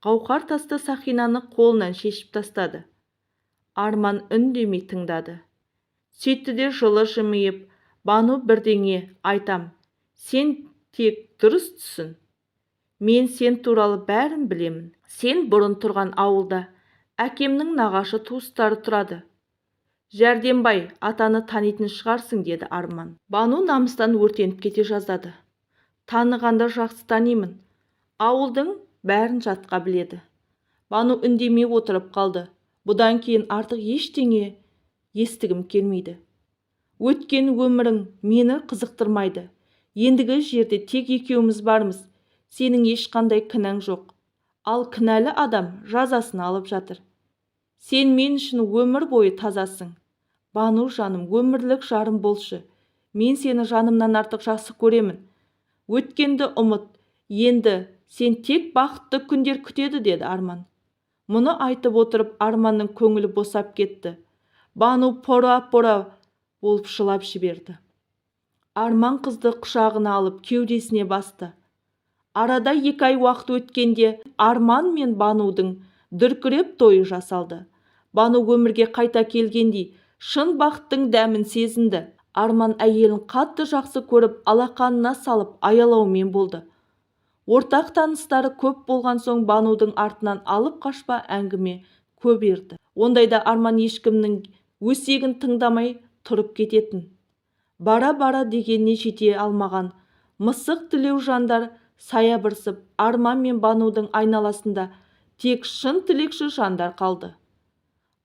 Қауқар тасты сақинаны қолынан шешіп тастады. Арман үндемей тыңдады. Сөйтті де жылы жымиып, Бану, бірдеңе айтам. Сен тек дұрыс түсін. Мен сен туралы бәрін білемін. Сен бұрын тұрған ауылда әкемнің нағашы туыстары тұрады. Жәрдембай атаны танитын шығарсың, деді Арман. Бану намыстан өртеніп кете жаздады. Танығанды жақсы танимын. Ауылдың бәрін жатқа біледі. Бану үндемей отырып қалды. Бұдан кейін артық ештеңе естігім келмейді. Өткен өмірің мені қызықтырмайды. Ендігі жерде тек екеуміз бармыз. Сенің ешқандай кінәң жоқ. Ал кінәлі адам жазасын алып жатыр. Сен мен үшін өмір бойы тазасың. Бану жаным, өмірлік жарым болшы. Мен сені жанымнан артық жақсы көремін. Өткенді ұмыт. Енді сен тек бақытты күндер күтеді, деді Арман. Мұны айтып отырып, Арманның көңілі босап кетті. Бану пора-пора болып жылап жіберді. Арман қызды құшағына алып кеудесіне басты. Арада 2 ай уақыт өткенде Арман мен Банудың дүркіреп тойы жасалды. Бану өмірге қайта келгендей шын бақыттың дәмін сезінді. Арман әйелін қатты жақсы көріп, алақанына салып аялаумен болды. Ортақ таныстары көп болған соң Банудың артынан алып қашпа әңгіме көп ерді. Ондайда Арман ешкімнің өсегін тыңдамай тұрып кететін. Бара-бара дегеніне жете алмаған мысық тілеу жандар саябырсып, Арман мен Банудың айналасында тек шын тілекші жандар қалды.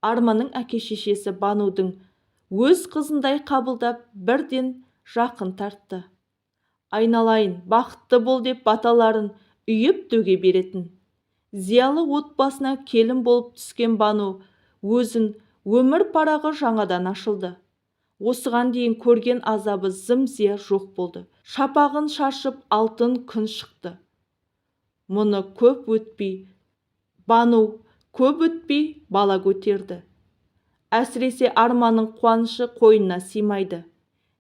Арманның әке-шешесі Банудың өз қызындай қабылдап, бірден жақын тартты. Айналайын, бақытты бол деп баталарын үйіп төге беретін. Зиялы отбасына келін болып түскен Бану өзін өмір парағы жаңадан ашылды. Осыған дейін көрген азабы зым-зия жоқ болды. Шапағын шашып алтын күн шықты. Мұны көп өтпей, Бану көп өтпей бала көтерді. Әсіресе Арманның қуанышы қойнына сыймайды.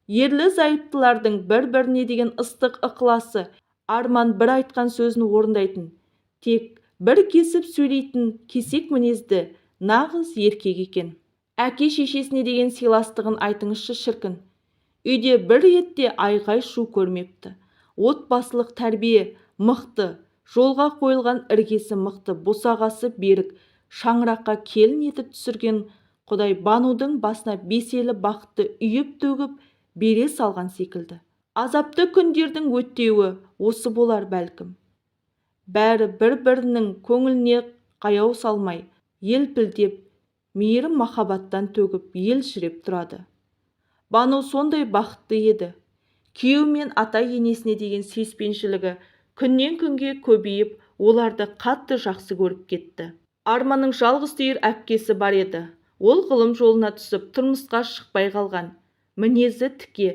Ерлі-зайыптылардың бір-біріне деген ыстық ықыласы. Арман бір айтқан сөзін орындайтын, тек бір кесіп сөйлейтін кесек мінезді нағыз еркек екен. Әке-шешесіне деген сыйластығын айтыңызшы шіркін. Үйде бір ретте айғай-шу көрмепті. Отбасылық тәрбие мықты, жолға қойылған іргесі мықты, босағасы берік, шаңыраққа келін етіп түсірген Құдай Банудың басына беселі бақытты үйіп төгіп бере салған секілді. Азапты күндердің өттеуі осы болар бәлкім. Бәрі бір-бірінің көңіліне қаяу салмай, елпілдеп, мейірім махаббаттан төгіп, елжіреп тұрады. Бану сондай бақытты еді. Күйеу мен ата-енесіне деген сүйіспеншілігі күннен күнге көбейіп, оларды қатты жақсы көріп кетті. Арманның жалғыз түйір әпкесі бар еді. Ол ғылым жолына түсіп тұрмысқа шықпай қалған. Мінезі тіке,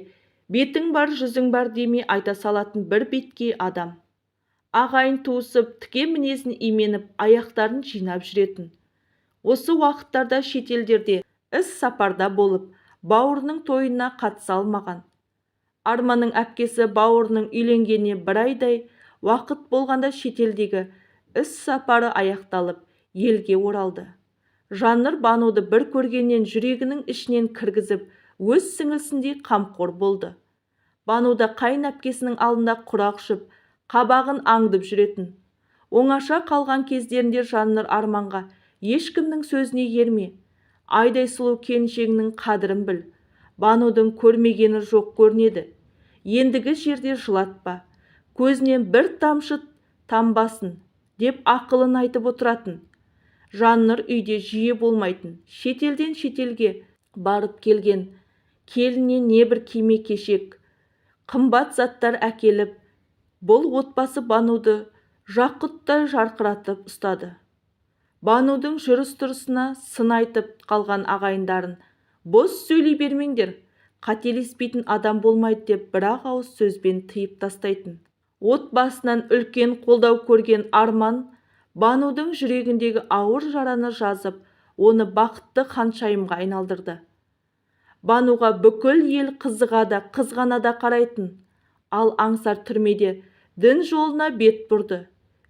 бетің бар жүзің бар демей айта салатын бір беткей адам. Ағайын туысып тіке мінезін именіп аяқтарын жинап жүретін. Осы уақыттарда шетелдерде іс сапарда болып, бауырының тойына қатыса алмаған. Арманның әпкесі бауырының үйленгеніне бір айдай уақыт болғанда шетелдегі іс сапары аяқталып, елге оралды. Жаннұр Бануды бір көргеннен жүрегінің ішінен кіргізіп, өз сіңілісіндей қамқор болды. Бануда қайын әпкесінің алдында құрақ ұшып, қабағын аңдып жүретін. Оңаша қалған кездерінде Жаннұр Арманға ешкімнің сөзіне ерме, айдай сұлу келіншегінің қадірін біл. Банудың көрмегені жоқ көрінеді. Ендігі жерде жылатпа, көзінен бір тамшы тамбасын деп ақылын айтып отыратын. Жаннұр үйде жиі болмайтын, шетелден шетелге барып келген. Келіне небір киме-кешек, қымбат заттар әкеліп, бұл отбасы Бануды жақұттай жарқыратып ұстады. Банудың жүріс-тұрысына сын айтып қалған ағайындарын бос сөйлей бермеңдер, қателеспейтін адам болмайды деп бір-ақ ауыз сөзбен тыйып тастайтын. Отбасынан үлкен қолдау көрген Арман Банудың жүрегіндегі ауыр жараны жазып, оны бақытты ханшайымға айналдырды. Бануға бүкіл ел қызыға да қызғана да қарайтын. Ал Аңсар түрмеде дін жолына бет бұрды.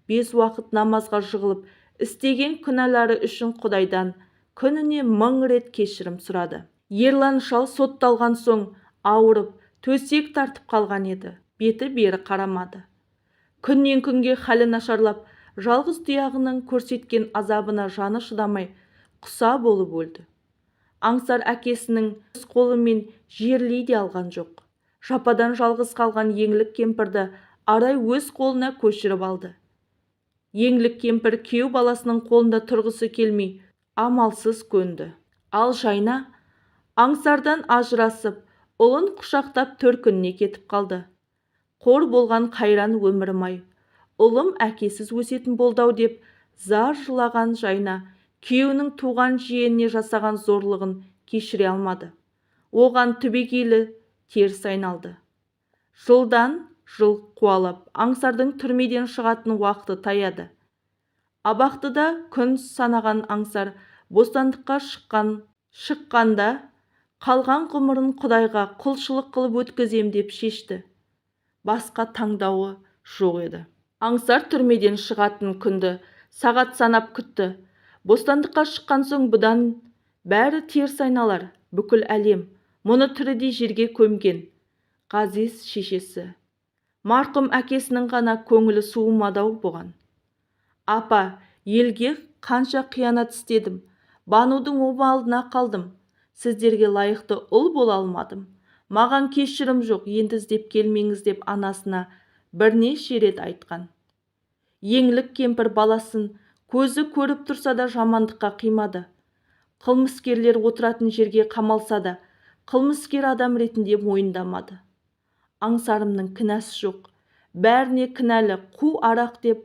5 уақыт намазға жығылып, істеген күнәлары үшін Құдайдан күніне 1000 рет кешірім сұрады. Ерлан шал сотталған соң ауырып, төсек тартып қалған еді. Беті бері қарамады. Күннен күнге халі нашарлап, жалғыз тұяғының көрсеткен азабына жаны шыдамай, құса болып өлді. Аңсар әкесінің өз қолымен жерлей де алған жоқ. Жападан жалғыз қалған еңлік кемпірді Арай өз қолына көшіріп алды. Еңлік кемпір күйеу баласының қолында тұрғысы келмей, амалсыз көнді. Ал Жайна Аңсардан ажырасып, ұлын құшақтап төркініне кетіп қалды. Қор болған қайран өмірім-ай, ұлым әкесіз өсетін болды-ау деп зар жылаған Жайна күйеуінің туған жиеніне жасаған зорлығын кешіре алмады. Оған түбегейлі теріс айналды. Жылдан жыл қуалап, Аңсардың түрмеден шығатын уақыты таяды. Абақтыда күн санаған Аңсар бостандыққа шыққанда қалған ғұмырын Құдайға құлшылық қылып өткізем деп шешті. Басқа таңдауы жоқ еді. Аңсар түрмеден шығатын күнді сағат санап күтті. Бостандыққа шыққан соң бұдан бәрі теріс айналар. Бүкіл әлем мұны тірідей жерге көмген. Ғазиз шешесі, марқұм әкесінің ғана көңілі суымады-ау бұған. Апа, елге қанша қиянат істедім. Банудың обалына қалдым. Сіздерге лайықты ұл бола алмадым. Маған кешірім жоқ, енді іздеп келмеңіз деп анасына бірнеше рет айтқан. Еңлік кемпір баласын көзі көріп тұрса да жамандыққа қимады. Қылмыскерлер отыратын жерге қамалса да, қылмыскер адам ретінде мойындамады. Аңсарымның кінәсі жоқ. Бәріне кінәлі қу арақ деп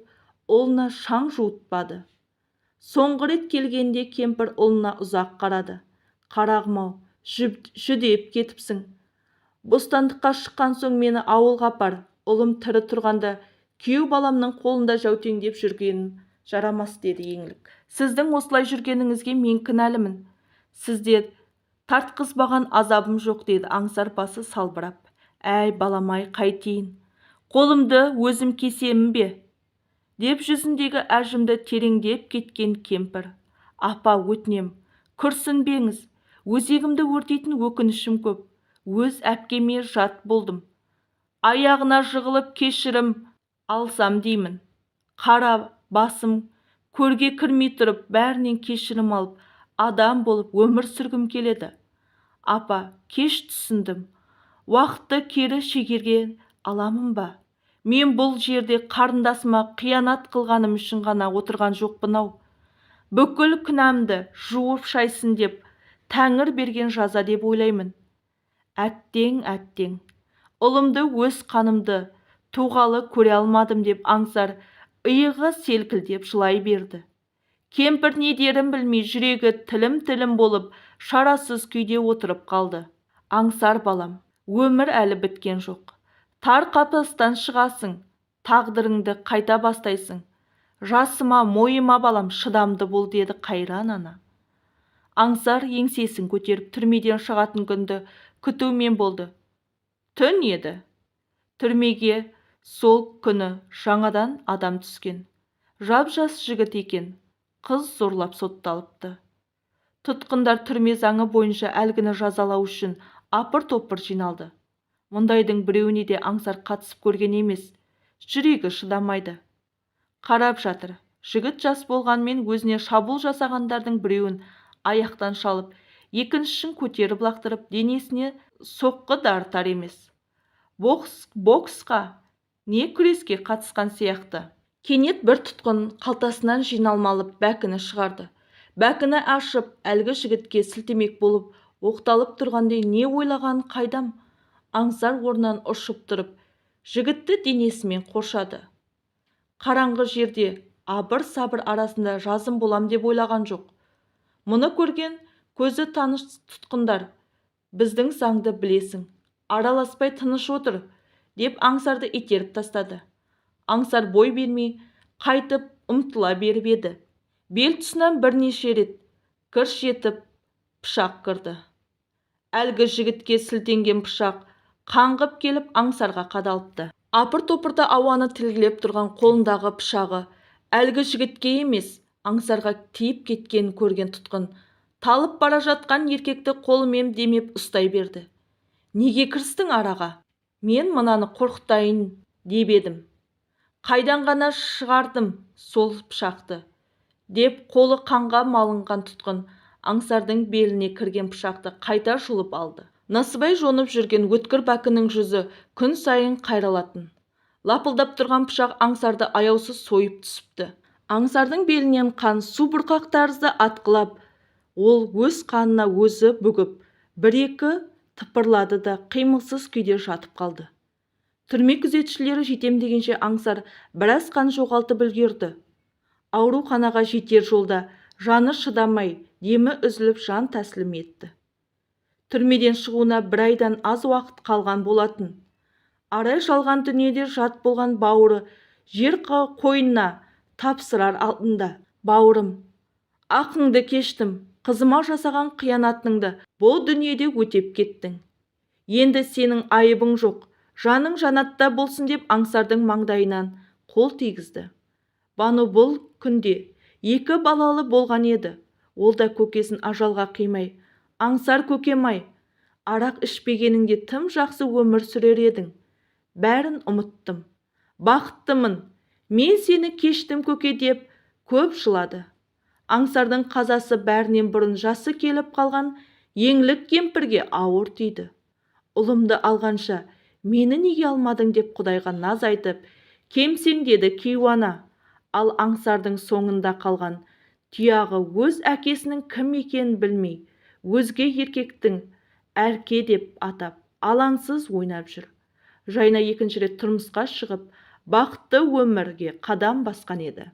ұлына шаң жуытпады. Соңғы рет келгенде кемпір ұлына ұзақ қарады. Қарағым-ау, жүдеп кетіпсің. Бостандыққа шыққан соң мені ауылға апар. Ұлым тірі тұрғанда күйеу баламның қолында жәутеңдеп жүргенім жарамас, деді еңлік. Сіздің осылай жүргеніңізге мен кінәлімін. Сізде тартқызбаған азабым жоқ, деді Аңсар басы салбырап. Әй баламай, қайтейін. Қолымды өзім кесемін бе? Деп жүзіндегі әжімді тереңдеп кеткен кемпір. Апа, өтінем, күрсінбеңіз. Өзегімді өртейтін өкінішім көп. Өз әпкеме жат болдым. Аяғына жығылып кешірім алсам деймін. Қара басым көрге кірмей тұрып, бәрінен кешірім алып, адам болып өмір сүргім келеді. Апа, кеш түсіндім. Уақытты кері шегерге аламын ба? Мен бұл жерде қарындасыма қиянат қылғаным үшін ғана отырған жоқпын-ау. Бүкіл күнәмді жуып шайсын деп Тәңір берген жаза деп ойлаймын. Әттең, ұлымды өз қанымды туғалы көре алмадым деп Аңсар иығы селкілдеп жылай берді. Кемпір не дерін білмей жүрегі тілім-тілім болып шарасыз күйде отырып қалды. Аңсар балам, өмір әлі біткен жоқ. Тар қапастан шығасың, тағдырыңды қайта бастайсың. Жасыма, мойыма балам, шыдамды бол, деді қайран ана. Аңсар еңсесін көтеріп түрмеден шығатын күнді күтумен болды. Түн еді. Түрмеге сол күні жаңадан адам түскен. Жап-жас жігіт екен. Қыз зорлап сотталыпты. Тұтқындар түрме заңы бойынша әлгіні жазалау үшін апыр-топыр жиналды. Мұндайдың біреуіне де Аңсар қатысып көрген емес. Жүрегі шыдамайды. Қарап жатыр. Жігіт жас болғанмен өзіне шабуыл жасағандардың біреуін аяқтан шалып, екіншісін көтеріп лақтырып, денесіне соққы дарытар емес. Боксқа не күреске қатысқан сияқты. Кенет бір тұтқын қалтасынан жиналмалып бәкіні шығарды. Бәкіні ашып, әлгі жігітке сілтемек болып, оқталып тұрғандай не ойлаған қайдам. Аңсар орнынан ұшып тұрып, жігітті денесімен қоршады. Қараңғы жерде абыр-сабыр арасында жазым болам деп ойлаған жоқ. Мұны көрген көзі таныш тұтқындар: біздің заңды білесің, араласпай тыныш отыр, деп Аңсарды итеріп тастады. Аңсар бой бермей қайтып ұмтыла беріп еді. Бел тұсынан бірнеше рет кірш етіп пышақ кірді. Әлгі жігітке сілтенген пышақ қаңғып келіп Аңсарға қадалыпты. Апыр-топырда ауаны тілгілеп тұрған қолындағы пышағы әлгі жігітке емес, Аңсарға тиіп кеткенін көрген тұтқын талып бара жатқан еркекті қолымен демеп ұстай берді. Неге кірістің араға? Мен мынаны қорқытайын деп едім. Қайдан ғана шығардым сол пышақты, деп қолы қанға малынған тұтқын Аңсардың беліне кірген пышақты қайта жұлып алды. Насыбай жонып жүрген өткір бәкінің жүзі күн сайын қайралатын. Лапылдап тұрған пышақ Аңсарды аяусыз сойып түсіпті. Аңсардың белінен қан су бұрқақ тәрізді атқылап, ол өз қанына өзі бүгіп, бір-екі тыпырлады да қимылсыз күйде жатып қалды. Түрме күзетшілері жетем дегенше Аңсар біраз қан жоғалтып үлгерді. Ауруханаға жетер жолда жаны шыдамай, демі үзіліп жан тәсілім етті. Түрмеден шығуына бір айдан аз уақыт қалған болатын. Арай жалған дүниеде жат болған бауыры жер қойнына тапсырар алдында: бауырым, ақыңды кештім, қызыма жасаған қиянатыңды бұл дүниеде өтеп кеттің. Енді сенің айыбың жоқ, жаның жанатта болсын, деп Аңсардың маңдайынан қол тигізді. Бану бұл күнде 2 балалы болған еді. Ол да көкесін ажалға қимай: Аңсар көкем-ай, арақ ішпегеніңде тым жақсы өмір сүрер едің. Бәрін ұмыттым. Бақыттымын. Мен сені кештім көке, деп көп жылады. Аңсардың қазасы бәрінен бұрын жасы келіп қалған еңлік кемпірге ауыр тиді. Ұлымды алғанша мені неге алмадың, деп Құдайға наз айтып кемсеңдеді кейуана. Ал Аңсардың соңында қалған тұяғы өз әкесінің кім екенін білмей, өзге еркектің әрке деп атап, алаңсыз ойнап жүр. Жайна екінші рет тұрмысқа шығып, бақытты өмірге қадам басқан еді.